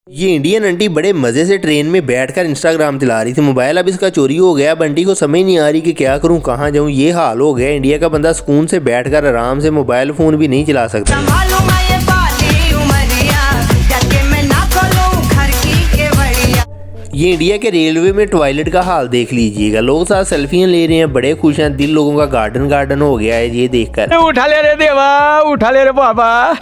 ये Indian aunty बड़े मजे से ट्रेन में बैठकर इंस्टाग्राम चला रही थी। मोबाइल अब इसका चोरी हो गया। अब आंटी को समझ नहीं आ रही कि क्या करूं, कहां जाऊं। ये हाल हो गया। इंडिया का बंदा सुकून से बैठकर आराम से मोबाइल फोन भी नहीं चला सकता। ये इंडिया के रेलवे में टॉयलेट का हाल देख लीजिएगा। लोग साथ सेल्फियां ले रहे हैं, बड़े खुश हैं। दिल लोगों का गार्डन हो गया है ये देखकर। उठा ले रे देवा, उठा ले रे बाबा,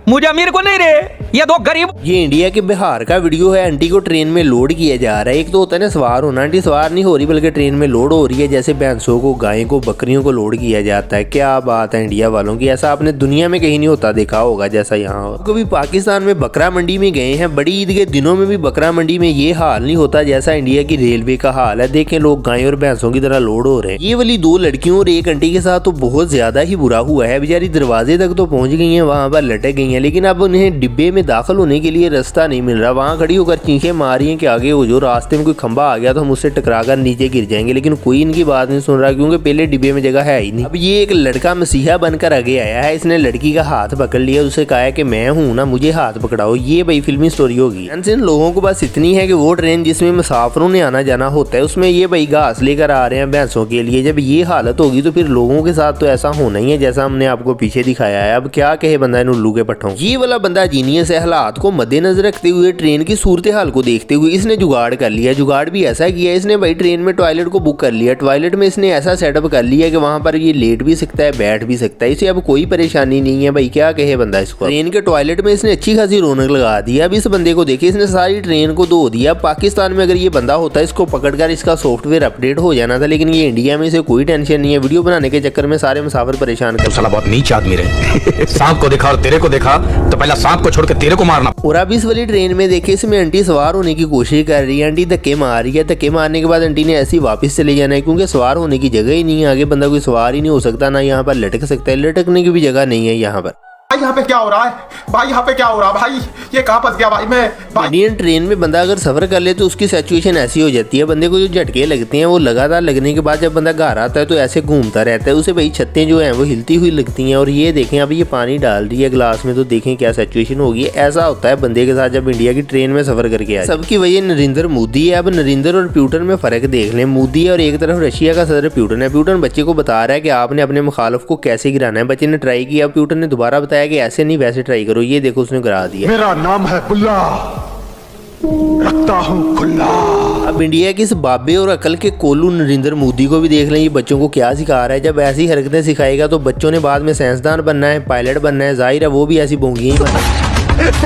मुझे अमीर को नहीं रे, ये दो गरीब। ये इंडिया के बिहार का वीडियो है। आंटी को ट्रेन में लोड किया जा रहा है। एक तो होता है ना सवार होना, आंटी सवार नहीं हो रही बल्कि ट्रेन में लोड हो रही है। जैसे भैंसों को, गायों को, बकरियों को लोड किया जाता है। क्या बात है इंडिया वालों की, ऐसा आपने दुनिया में कहीं नहीं होता देखा होगा जैसा यहाँ। कभी पाकिस्तान में बकरा मंडी में गए हैं, बड़ी ईद के दिनों में भी बकरा मंडी में ये हाल नहीं होता जैसा इंडिया की रेलवे का हाल है। देखें लोग गायों और भैंसों की तरह लोड हो रहे हैं। ये वाली दो लड़कियों और एक आंटी के साथ तो बहुत ज्यादा ही बुरा हुआ है। बेचारी दरवाजे तक तो पहुंच गई है, वहां पर लटक गई है, लेकिन अब उन्हें डिब्बे में दाखिल होने के लिए रास्ता नहीं मिल रहा। वहां खड़ी होकर चीखें मार रही हैं कि आगे हो जो, रास्ते में कोई खंबा आ गया तो हम उससे टकराकर नीचे गिर जाएंगे। लेकिन कोई इनकी बात नहीं सुन रहा क्योंकि पहले डिब्बे में जगह है ही नहीं। अब ये एक लड़का मसीहा बनकर आगे आया है। इसने लड़की का हाथ पकड़ लिया, उसे कहा है कि मैं हूं ना, मुझे हाथ पकड़ाओ। ये भाई फिल्मी स्टोरी होगी। इन लोगों को बस इतनी है कि वो ट्रेन जिसमें मुसाफिरों ने आना जाना होता है उसमें ये भाई घास लेकर आ रहे हैं भैंसों के लिए। जब ये हालत होगी तो फिर लोगों के साथ तो ऐसा होना ही है जैसा हमने आपको पीछे दिखाया है। अब क्या कहे बंदा इन उल्लू के पट्टों। ये वाला बंदा जीनियस है। हालात को मद्देनजर रखते हुए, ट्रेन की सूरत हाल को देखते हुए इसने जुगाड़ कर लिया। जुगाड़ भी ऐसा किया, इसने भाई ट्रेन में टॉयलेट को बुक कर लिया। टॉयलेट में इसने ऐसा सेटअप कर लिया कि वहां पर ये लेट भी सकता है, बैठ भी सकता है। इसे अब कोई परेशानी नहीं है। भाई क्या कहे बंदा इसको। ट्रेन के टॉयलेट में इसने अच्छी खासी रौनक लगा दी। अब इस बंदे को देखिए, इसने सारी ट्रेन को धो दिया। पाकिस्तान में अगर ये बंदा होता है इसको पकड़कर इसका सॉफ्टवेयर अपडेट हो जाना था, लेकिन ये इंडिया में इसे कोई टेंशन नहीं है। वीडियो बनाने के चक्कर में सारे मुसाफिर परेशान कर। साला बहुत नीच आदमी रहे। सांप को देखा और तेरे को देखा तो पहला सांप को छोड़ के तेरे को मारना। और अब इस वाली ट्रेन में देखिए, इसमें आंटी सवार होने की कोशिश कर रही है। आंटी धक्के मार रही है। धक्के मारने के बाद आंटी ने ऐसी वापस चले जाना है क्योंकि सवार होने की जगह ही नहीं है। आगे बंदा कोई सवार ही नहीं हो सकता, ना यहाँ पर लटक सकता है। लटकने की भी जगह नहीं है यहाँ पर। भाई यहाँ पे क्या हो रहा है, भाई यहाँ पे क्या हो रहा है, भाई ये कहाँ फंस गया भाई मैं। इंडियन ट्रेन में बंदा अगर सफर कर ले तो उसकी सिचुएशन ऐसी हो जाती है। बंदे को जो झटके लगते हैं वो लगातार लगने के बाद जब बंदा घर आता है तो ऐसे घूमता रहता है। उसे भाई छत्तें जो हैं वो हिलती हुई लगती हैं। और ये देखें अभी ये पानी डाल रही है गिलास में, तो देखें क्या सिचुएशन होगी। ऐसा होता है बंदे के साथ जब इंडिया की ट्रेन में सफर करके आए। सबकी वजह नरेंद्र मोदी है। अब नरेंद्र और प्यूटन में फर्क देख लें। मोदी है और एक तरफ रशिया का सदर प्यूटन है। प्यूटन बच्चे को बता रहा है कि आपने अपने मुखालिफ को कैसे गिराना है। बच्चे ने ट्राई किया। प्यूटन ने दोबारा बताया कि ऐसे नहीं वैसे ट्राई करो। ये देखो उसने गिरा दिया। मेरा नाम है बुल्ला, रखता हूँ खुल्ला। अब इंडिया की इस बाबे और अकल के कोल्लू नरेंद्र मोदी को भी देख लें, ये बच्चों को क्या सिखा रहा है। जब ऐसी हरकतें सिखाएगा तो बच्चों ने बाद में साइंसदान बनना है, पायलट बनना है। जाहिर है वो भी ऐसी बोंगी ही बनना। इस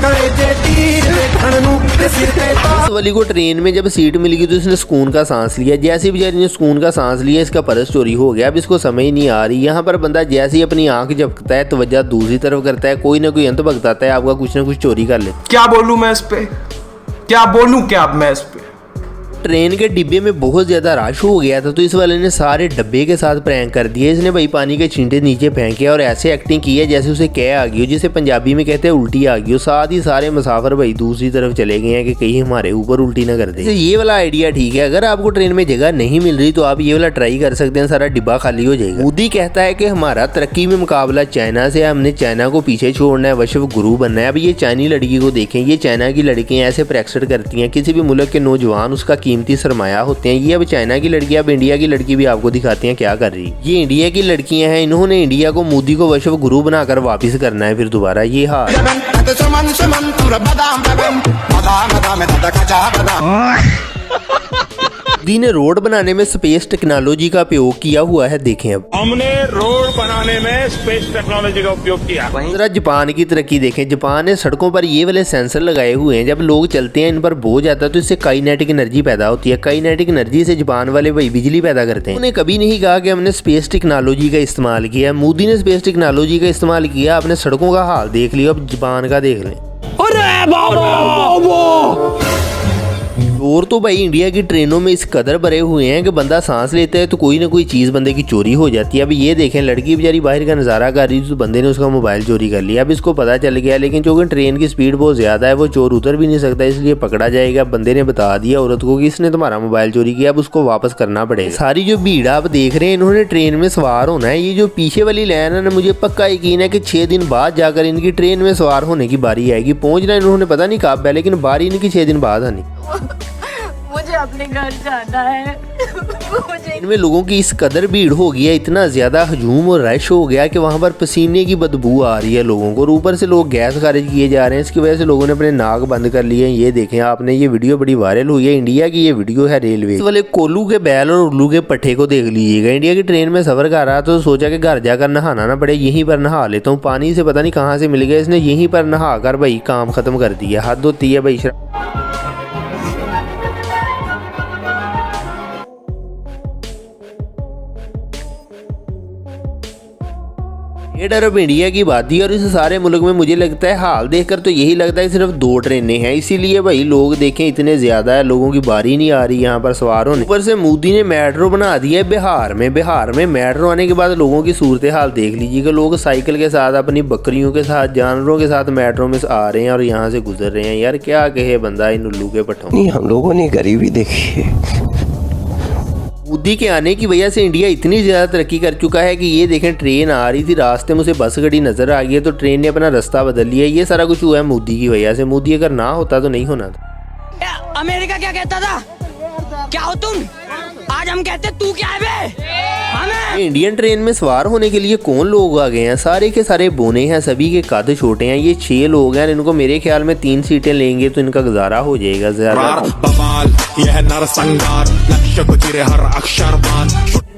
वाली को ट्रेन में जब सीट मिल गई तो इसने सुकून का सांस लिया। जैसे बेचारी ने सुकून का सांस लिया, इसका पर्स चोरी हो गया। अब इसको समझ नहीं आ रही। यहाँ पर बंदा जैसे ही अपनी आंख झपकता है तवज्जो दूसरी तरफ करता है, कोई ना कोई अंत भगताता है, आपका कुछ ना कुछ चोरी कर ले। क्या बोलूं मैं इस पे, क्या बोलूं क्या मैं इस पे। ट्रेन के डिब्बे में बहुत ज्यादा रश हो गया था तो इस वाले ने सारे डब्बे के साथ प्रैंक कर दिए। इसने भाई पानी के छींटे नीचे फेंके और ऐसे एक्टिंग की है जैसे उसे क्या आ गई हो, जिसे पंजाबी में कहते हैं उल्टी आ गई हो। साथ ही सारे मुसाफिर भाई दूसरी तरफ चले गए हैं कि कहीं हमारे ऊपर उल्टी ना कर दे। ये वाला आइडिया ठीक है। अगर आपको ट्रेन में जगह नहीं मिल रही तो आप ये वाला ट्राई कर सकते हैं, सारा डिब्बा खाली हो जाएगा। मोदी कहता है कि हमारा तरक्की में मुकाबला चाइना से है, हमने चाइना को पीछे छोड़ना है, विश्व गुरु बनना है। अब ये चाइनी लड़की को देखें, ये चाइना की लड़कियां ऐसे प्रैक्टिस करती हैं। किसी भी मुल्क के नौजवान उसका कीमती सरमाया होते हैं। ये अब चाइना की लड़की, अब इंडिया की लड़की भी आपको दिखाती हैं क्या कर रही है। ये इंडिया की लड़कियां हैं, इन्होंने इंडिया को, मोदी को विश्व गुरु बनाकर वापस करना है फिर दोबारा। ये हाल मोदी ने रोड बनाने में स्पेस टेक्नोलॉजी का उपयोग किया हुआ है। देखें अब हमने रोड बनाने में स्पेस टेक्नोलॉजी का उपयोग किया। जरा जापान की तरक्की देखें। जापान ने सड़कों पर ये वाले सेंसर लगाए हुए हैं। जब लोग चलते हैं इन पर बोझ आता है तो इससे काइनेटिक एनर्जी पैदा होती है। काइनेटिक एनर्जी से जापान वाले भाई बिजली पैदा करते हैं। उन्होंने कभी नहीं कहा कि हमने स्पेस टेक्नोलॉजी का इस्तेमाल किया। मोदी ने स्पेस टेक्नोलॉजी का इस्तेमाल किया। अपने सड़कों का हाल देख लिया, अब जापान का देख लें। चोर तो भाई इंडिया की ट्रेनों में इस कदर भरे हुए हैं कि बंदा सांस लेता है तो कोई ना कोई चीज़ बंदे की चोरी हो जाती है। अब ये देखें, लड़की बेचारी बाहर का नज़ारा कर रही थी तो बंदे ने उसका मोबाइल चोरी कर लिया। अब इसको पता चल गया, लेकिन चूँकि ट्रेन की स्पीड बहुत ज़्यादा है वो चोर उतर भी नहीं सकता, इसलिए पकड़ा जाएगा। बंदे ने बता दिया औरत को कि इसने तुम्हारा मोबाइल चोरी किया, अब उसको वापस करना पड़ेगा। सारी जो भीड़ आप देख रहे हैं, इन्होंने ट्रेन में सवार होना है। ये जो पीछे वाली लाइन है ना, मुझे पक्का यकीन है कि 6 दिन बाद जाकर इनकी ट्रेन में सवार होने की बारी आएगी। पहुंचना इन्होंने पता नहीं कब है, लेकिन बारी इनकी 6 दिन बाद आनी। मुझे अपने घर जाना है। इनमें लोगों की इस कदर भीड़ हो गई है, इतना ज़्यादा हजूम और रश हो गया कि वहाँ पर पसीने की बदबू आ रही है लोगों को, और ऊपर से लोग गैस खारिज किए जा रहे हैं। इसकी वजह से लोगों ने अपने नाक बंद कर लिए हैं। ये देखें आपने, ये वीडियो बड़ी वायरल हुई है। इंडिया की ये वीडियो है रेलवे वाले कोल्लू के बैल और उल्लू के पट्टे को देख लीजिएगा। इंडिया की ट्रेन में सफ़र कर रहा तो सोचा कि घर जाकर नहाना ना पड़े, यहीं पर नहा लेता हूँ। पानी से पता नहीं कहाँ से मिल गया, इसने यहीं पर नहा कर भाई काम ख़त्म कर दिया। हद होती है भाई। ये अरब इंडिया की आबादी और इस सारे मुल्क में मुझे लगता है हाल देखकर तो यही लगता है सिर्फ 2 ट्रेनें हैं, इसीलिए भाई लोग देखें इतने ज़्यादा है, लोगों की बारी नहीं आ रही यहाँ पर सवार होने। ऊपर से मोदी ने मेट्रो बना दिया है बिहार में। बिहार में मेट्रो आने के बाद लोगों की सूरत हाल देख लीजिएगा। लोग साइकिल के साथ, अपनी बकरियों के साथ, जानवरों के साथ मेट्रो में आ रहे हैं और यहाँ से गुजर रहे हैं। यार क्या कहे बंदा इन उल्लू के पट्टों। नहीं, हम लोगों ने गरीबी देखी है। मोदी के आने की वजह से इंडिया इतनी ज़्यादा तरक्की कर चुका है कि ये देखें, ट्रेन आ रही थी, रास्ते में उसे बस गाड़ी नज़र आ गई है तो ट्रेन ने अपना रास्ता बदल लिया। ये सारा कुछ हुआ है मोदी की वजह से। मोदी अगर ना होता तो नहीं होना था। अमेरिका क्या कहता था, क्या हो तुम? आज हम कहते तू क्या है बे? हमें इंडियन ट्रेन में सवार होने के लिए कौन लोग आ गए हैं? सारे के सारे बोने हैं, सभी के कद छोटे हैं। ये 6 लोग हैं, इनको मेरे ख्याल में 3 सीटें लेंगे तो इनका गुजारा हो जाएगा ज़्यादा।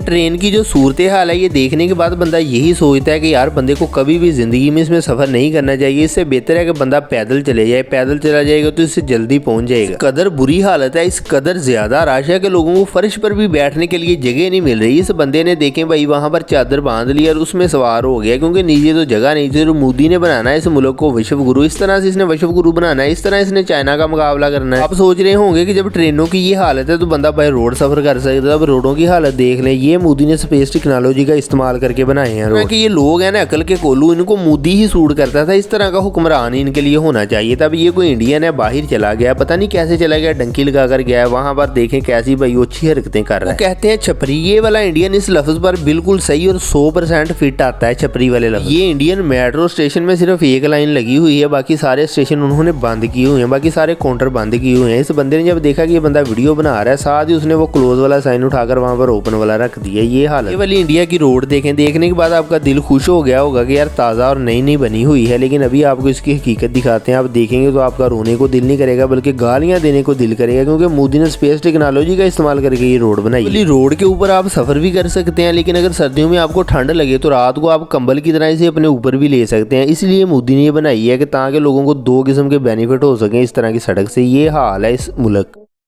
ट्रेन की जो सूरत हाल है, ये देखने के बाद बंदा यही सोचता है कि यार बंदे को कभी भी ज़िंदगी में इसमें सफ़र नहीं करना चाहिए। इससे बेहतर है कि बंदा पैदल चले जाए। पैदल चला जाएगा तो इससे जल्दी पहुंच जाएगा। कदर बुरी हालत है, इस कदर ज़्यादा रश है कि लोगों को फर्श पर भी बैठने के लिए जगह नहीं मिल रही। इस बंदे ने देखें भाई वहाँ पर चादर बांध ली और उसमें सवार हो गया, क्योंकि नीचे तो जगह नहीं थी। मोदी ने बनाना है इस मुल्क को विश्व गुरु, इस तरह से इसने विश्व गुरु बनाना है, इस तरह इसने चाइना का मुकाबला करना है। आप सोच रहे होंगे कि जब ट्रेनों की ये हालत है तो बंदा भाई रोड सफ़र कर सकता है। अब रोडों की हालत देख लें। ये मोदी ने स्पेस टेक्नोलॉजी का इस्तेमाल करके बनाए हैं रोड। कि ये लोग हैं ना अकल के कोल्लू, इनको मोदी ही सूट करता था। इस तरह का हुक्मरान इनके लिए होना चाहिए। तब ये कोई इंडियन है बाहर चला गया, पता नहीं कैसे चला गया, डंकी लगा कर गया है। वहां पर देखें कैसी भाई अच्छी हरकतें कर रहा है। कहते हैं छपरी। ये वाला इंडियन इस लफ्ज पर बिल्कुल सही और 100% फिट आता है, छपरी वाले लफ्ज। ये इंडियन मेट्रो स्टेशन में सिर्फ एक लाइन लगी हुई है, बाकी सारे स्टेशन उन्होंने बंद किए हुए हैं, बाकी सारे काउंटर बंद किए हुए हैं। इस बंदे ने जब देखा कि ये बंदा वीडियो बना रहा है, साथ ही उसने वो क्लोज वाला साइन उठाकर वहां पर ओपन वाला रख दिया। ये हाल है। ये वाली इंडिया की रोड देखें, देखने के बाद आपका दिल खुश हो गया होगा कि यार ताज़ा और नई नई बनी हुई है। लेकिन अभी आपको इसकी हकीकत दिखाते हैं। आप देखेंगे तो आपका रोने को दिल नहीं करेगा, बल्कि गालियां देने को दिल करेगा, क्योंकि मोदी ने स्पेस टेक्नोलॉजी का इस्तेमाल करके ये रोड बनाई है। रोड के ऊपर आप सफ़र भी कर सकते हैं, लेकिन अगर सर्दियों में आपको ठंड लगे तो रात को आप कंबल की तरह इसे अपने ऊपर भी ले सकते हैं। इसलिए मोदी ने ये बनाई है कि ताकि लोगों को 2 किस्म के बेनिफिट हो सकें इस तरह की सड़क से। ये हाल है इस मुल्क।